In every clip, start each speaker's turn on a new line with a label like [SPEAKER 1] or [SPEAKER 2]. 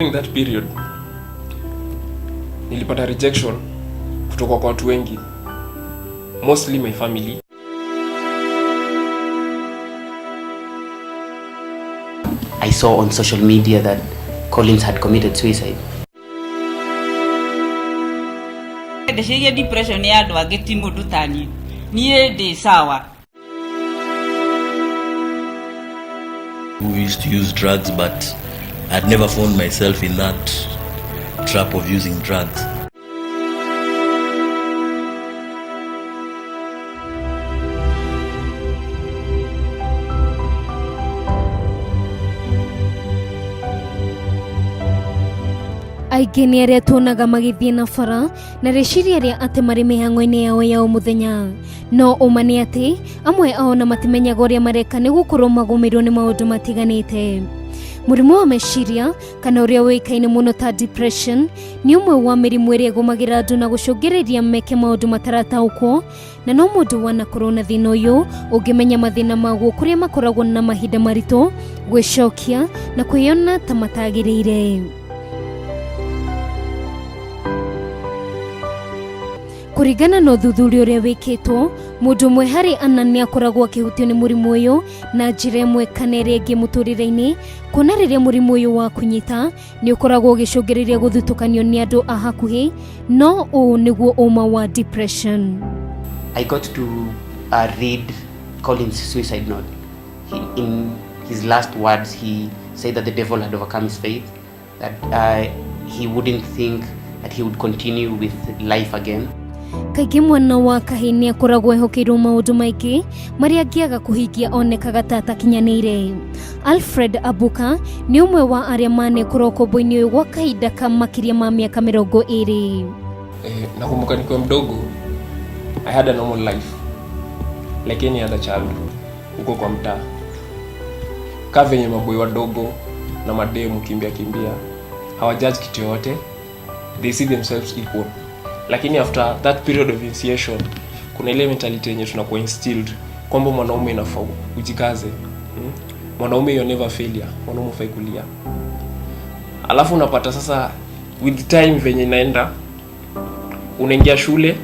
[SPEAKER 1] During that period nilipata rejection kutoka kwa watu wengi, mostly my family.
[SPEAKER 2] I saw on social media that Collins had committed suicide.
[SPEAKER 3] Ndeciria depression ya andu angi ti mundu tani nie ndi sawa.
[SPEAKER 4] We used to use drugs, but I'd never found myself in that trap of using drugs.
[SPEAKER 5] Aingĩ nĩ arĩa tuonaga magĩthiĩ na bara na reciria rĩa atĩ marĩ mĩhang'o-inĩ yao ya o mũthenya, no ũma nĩ atĩ amwe ao na matimenyaga ũrĩa mareka nĩ gũkorwo magũmĩirwo nĩ maũndũ matiganĩte. Mũrimũ wa meciria kana ũrĩa ũĩkaine mũno ta depression nĩ ũmwe wa mĩrimũ ĩrĩa ĩgũmagĩra andũ na gũcũngĩrĩria meke maũndũ matarataũkwo, na no mũndũ wanakorwo na thĩna ũyũ ũngĩmenya mathĩna maguo kũrĩa makoragwo na mahinda maritũ, gwĩcokia na kwĩyona ta matagĩrĩire. Kũringana na ũthuthuria ũrĩa wĩkĩtwo, mũndũ ũmwe harĩ ana nĩ akoragwo akĩhutio nĩ mũrimũ ũyũ na njĩra ĩmwe kana ĩrĩa ĩngĩ mũtũrĩre-inĩ, kuona rĩrĩa mũrimũ ũyũ wa kũnyita nĩ ũkoragwo ũgĩcũngĩrĩria gũthutũkanio nĩ andũ a hakuhĩ, no ũũ nĩguo ũma wa depression.
[SPEAKER 2] I got to read Collins' suicide note. In his last words, he said that the devil had overcome his faith, that he wouldn't think that he would continue with life again.
[SPEAKER 5] Kaingĩ mwana wa kahĩĩ nĩ akoragwo ehokeirwo maũndũ maingĩ marĩa angĩaga kũhingia onekaga ta atakinyanĩire. Alfred Abuka nĩ ũmwe wa arĩa manekorwo ũkombo-inĩ ũyũ gwa kahinda ka makĩria ma mĩaka 20.
[SPEAKER 1] Nakumbuka nikiwa mdogo, I had a normal life like any other child huko kwa mtaa. Ka venye maboi wadogo na mademu kimbia hawajudge kitu yote, they see themselves equal. Lakini after that period of initiation, kuna ile mentality yenye tunakuwa instilled kwamba mwanaume inafaa ujikaze. Mwanaume you're never failure, mwanaume hufai kulia. Alafu unapata sasa with time venye inaenda, unaingia shule.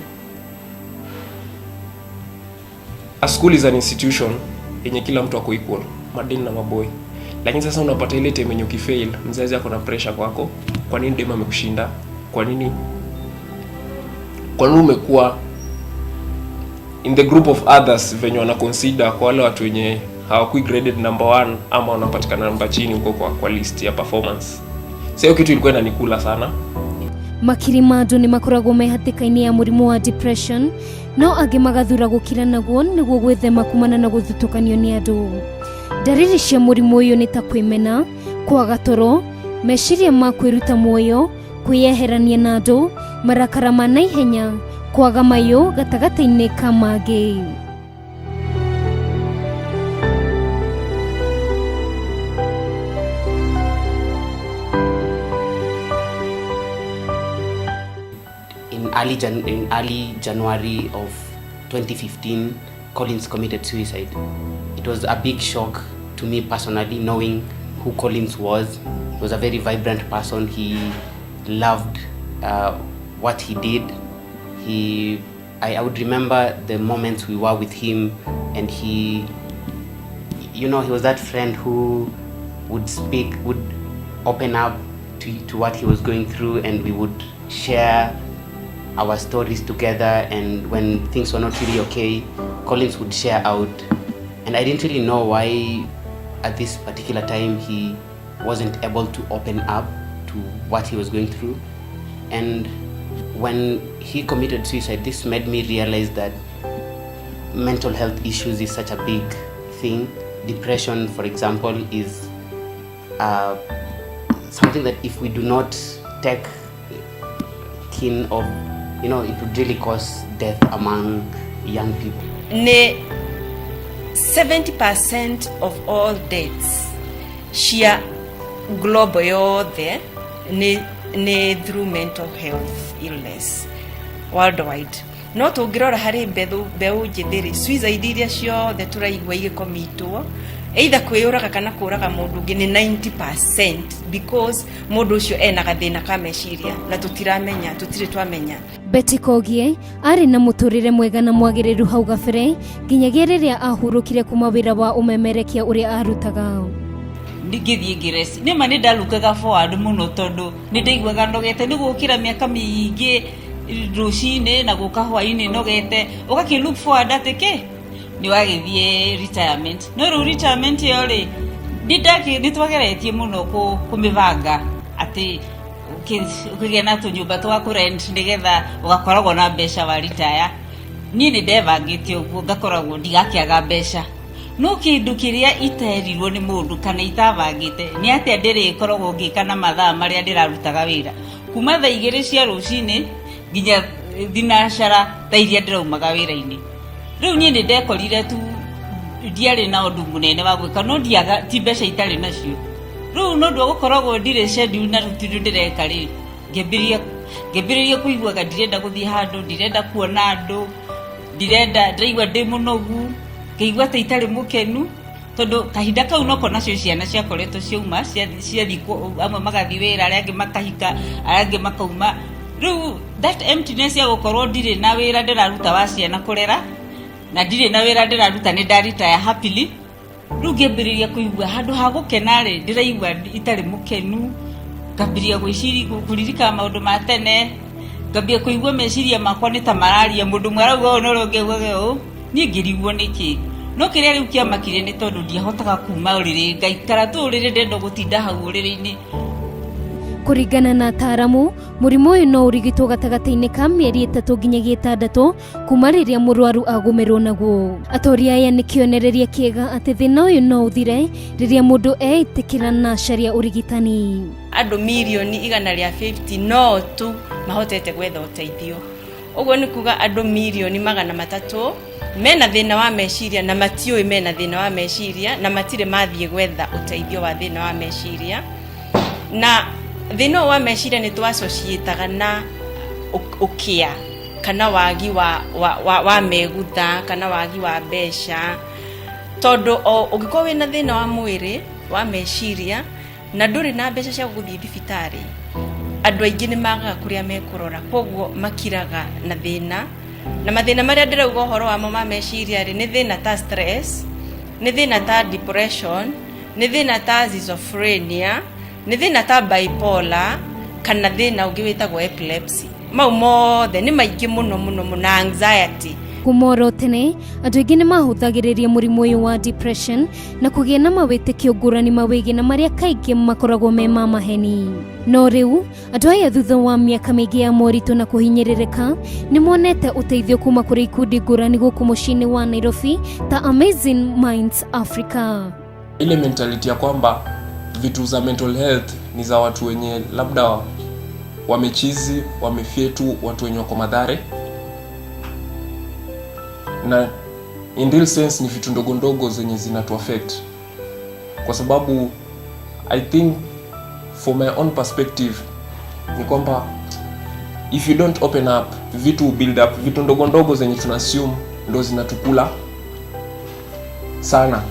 [SPEAKER 1] A school is an institution yenye kila mtu ako equal, madeni na maboy. Lakini sasa unapata ile time yenye ukifail, mzazi ako na pressure kwako. Kwa nini dema amekushinda? Kwa nini umekuwa in the group of others venye wana consider kwa wale watu wenye hawakui graded number 1 ama wanapatikana namba chini huko kwa list ya performance. Sasa kitu ilikuwa inanikula sana.
[SPEAKER 5] Makiri ma andũ nĩ makoragwo mehatĩka-inĩ ya mũrimũ wa depression, no angĩ magathura gũkira naguo nĩguo gwĩthema kumana na gũthutũkanio nĩ andũ. Ndariri cia mũrimũ ũyũ nĩ ta kwĩmena, kwaga toro, meciria ma kwĩruta muoyo, kwĩyeherania na andũ, marakara ma naihenya, kwaga mayũ gatagatĩ-inĩ ka mangĩ.
[SPEAKER 2] In early January of 2015, Collins committed suicide. It was a big shock to me personally, knowing who Collins was. He was a very vibrant person. He loved what he did. I would remember the moments we were with him, and he was that friend who would open up to what he was going through, and we would share our stories together. And when things were not really okay, Collins would share out, and I didn't really know why at this particular time he wasn't able to open up to what he was going through. And when he committed suicide, this made me realize that mental health issues is such a big thing. Depression, for example, is something that if we do not take keen of, it would really cause death among young people.
[SPEAKER 3] 70% of all deaths share global yothe ni through mental health illness worldwide. No tũngĩrora harĩ mbeũ njĩthĩ suicide iria ciothe tũraigua igĩkomitwo
[SPEAKER 6] either kwĩyũraga kana kũraga mũndũ ũngĩ nĩ 90% because mũndũ ũcio ena gathĩna ka meciria na tũtirĩ twamenya.
[SPEAKER 5] Betty Kogie arĩ na mũtũrĩre mwega na mwagĩrĩru hau gabere nginyagia rĩrĩa ahurũkire kuma wĩra wa ũmemerekia ũrĩa arutaga.
[SPEAKER 3] Ngĩthiĩ ngĩreci nĩma nĩ ndarukaga forward mũno tondũ nĩ ndaiguaga nogete nĩ gũkĩra mĩaka mĩingĩ rũcinĩ na gũka hwainĩ nogete ũgakĩ look forward atĩ nĩ wagĩthiĩ retirement no rĩu retirement ĩyo rĩ nĩ twageretie mũno kũmĩbanga atĩ ukigĩa na tũnyũmba twa kũrent nĩgetha ũgakoragwo na mbeca wa retire. Niĩ nĩ ndebangĩte ũguo ngakoragwo ndigakĩaga mbeca no kĩndũ kĩrĩa iterirwo nĩ mũndũ kana itabangĩte nĩ atĩ ndĩrĩkoragwo ngĩka na mathaa marĩa ndĩrarutaga wĩra kuma thaa 2 cia rũcinĩ nginya thinacara thaa iria ndĩraumaga wĩra-inĩ. Rĩu niĩ nĩ ndekorire tu ndiarĩ na ũndũ mũnene wa gwĩka no ndiaga ti mbeca itarĩ nacio. Rĩu no ndũ gũkoragwo ndirĩ schedule na rutinu ndĩreka rĩ ngĩambĩrĩria kũiguaga ndirenda gũthiĩ handũ ndirenda kuona andũ ndiraigua ndĩ mũnogu ngĩigua ta itarĩ mũkenu tondũ kahinda kau noko nacio ciana ciakoretwo ciauma ciathiĩ amwe magathiĩ wĩra arĩa angĩ makahika arĩa angĩ makauma. Rĩu that emptiness ya gũkorwo ndirĩ na wĩra ndĩraruta wa ciana kũrera na ndirĩ na wĩra ndĩraruta nĩ ndaretire happily. Rĩu ngĩambĩrĩria kũigua handũ ha gũkena rĩ ndĩraigua itarĩ mũkenu ngambĩrĩria gwĩciria kũririkana maũndũ ma tene ngambĩrĩria kũigua meciria makwa nĩ ta mararia mũndũ mwarauga ũũ no ũngĩugaga ũũ niĩ ngĩrigwo nĩkĩ no kĩrĩa rĩu kĩamakire nĩ tondũ ndiahotaga kuma ũrĩrĩ ngaikara tu ũrĩrĩ ndenda gũtinda hau ũrĩrĩ-inĩ.
[SPEAKER 5] Kũringana na ataaramu mũrimũ ũyũ no ũrigitwo gatagatĩ-inĩ ka mĩeri 3 nginyagia 6 kuma rĩrĩa mũrwaru agũmĩrwo naguo. Atongoria aya nĩ kĩonereria kĩega atĩ thĩna ũyũ no ũthire rĩrĩa mũndũ eitĩkĩra na caria ũrigitani.
[SPEAKER 6] Andũ mirioni 150 no tu mahotete gwetha ũteithio. Ũguo nĩ kuga andũ mirioni 300 mena thĩna wa meciria na matiũĩ mena thĩna wa meciria na matirĩ mathiĩ gwetha ũteithio wa thĩna wa meciria. Na thĩna wa meciria nĩ twassociataga na ũkĩa kana wagi wa megutha kana wagi wa mbeca tondũ ũngĩkorwo wĩna thĩna wa mwĩrĩ wa meciria na ndũrĩ na mbeca cia gũthiĩ thibitarĩ andũ aingĩ nĩ magaga kũrĩa mekũrora koguo makiraga na thĩna na mathĩna marĩa ndĩrauga ũhoro wamo ma meciria rĩ nĩ thĩna ta stress nĩ thĩna ta depression nĩ thĩna ta schizophrenia nĩ thĩna ta bipolar kana thĩna ũngĩ wĩtagwo epilepsy. Mau mothe nĩ maingĩ mũno na anxiety.
[SPEAKER 5] Kumoro tene andũ aingĩ nĩ mahũthagĩrĩria mũrimũ ũyũ wa depression na kũgĩa na mawĩtĩkio ngũrani mawĩgie na marĩa kaingĩ makoragwo me ma maheni. No rĩu andũ aya thutha wa mĩaka mĩingĩ ya moritũ na kũhinyĩrĩrĩka nĩ monete ũteithio kuma kũrĩ ikundi ngũrani gũkũ mũciĩ-inĩ wa Nairobi ta Amazing Minds Africa.
[SPEAKER 1] Ile mentality ya kwamba vitu za mental health ni za watu wenye labda wamechizi, wamefyetu, watu wenye wako madhare. Na in real sense ni vitu ndogo ndogo zenye zinatu affect. Kwa sababu I think for my own perspective ni kwamba if you don't open up, vitu build up, vitu ndogo ndogo zenye tunassume ndo zinatukula sana.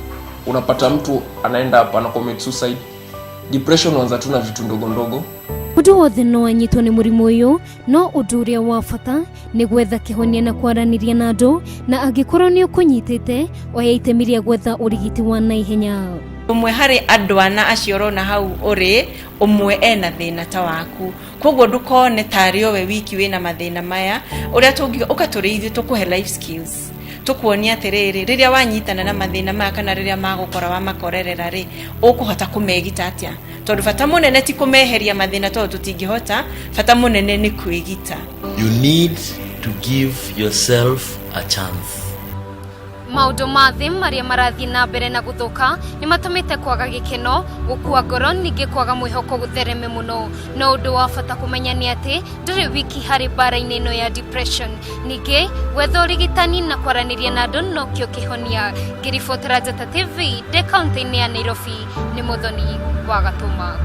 [SPEAKER 1] Unapata mtu anaenda hapa ana commit suicide. Depression wanza tuna vitu ndogo ndogo.
[SPEAKER 5] Mũndũ wothe no anyitwo nĩ mũrimũ ũyũ no ũndũ ũrĩa wa bata nĩ gwetha kĩhonia na kwaranĩria na andũ na angĩkorwo nĩ ũkũnyitĩte oya itemi rĩa gwetha ũrigiti wa naihenya.
[SPEAKER 6] Ũmwe harĩ andũ ana acio ũrona hau ũrĩ ũmwe ena thĩna ta waku koguo ndũkone tarĩ we wiki wĩna mathĩna maya ũrĩa tũngiuga ũkatũrĩithio tũkũhe life skills tukuonia atĩrĩrĩ rĩrĩa wanyitana na mathĩna maya kana rĩrĩa magũkora wa makorerera rĩ ũkũhota kũmegita atĩa tondũ bata mũnene ti kũmeheria mathĩna tondũ tũtingĩhota bata mũnene nĩ kwĩgita.
[SPEAKER 4] You need to give yourself a chance.
[SPEAKER 5] Maũndũ ma thĩ marĩa marathiĩ na mbere na gũthũka nĩ matũmĩte kwaga gĩkeno gũkua ngoro ningĩ kwaga mwĩhoko gũthereme mũno no ũndũ wa bata kũmenya nĩ atĩ ndũrĩ wiki harĩ mbara-inĩ ĩno ya depression ningĩ gwetha ũrigitani na kwaranĩria na andũ nokĩo kĩhonia. Ngĩribotera Njata TV ndĩ kaunti-inĩ ya Nairobi nĩ Mũthoni wa Gatũma.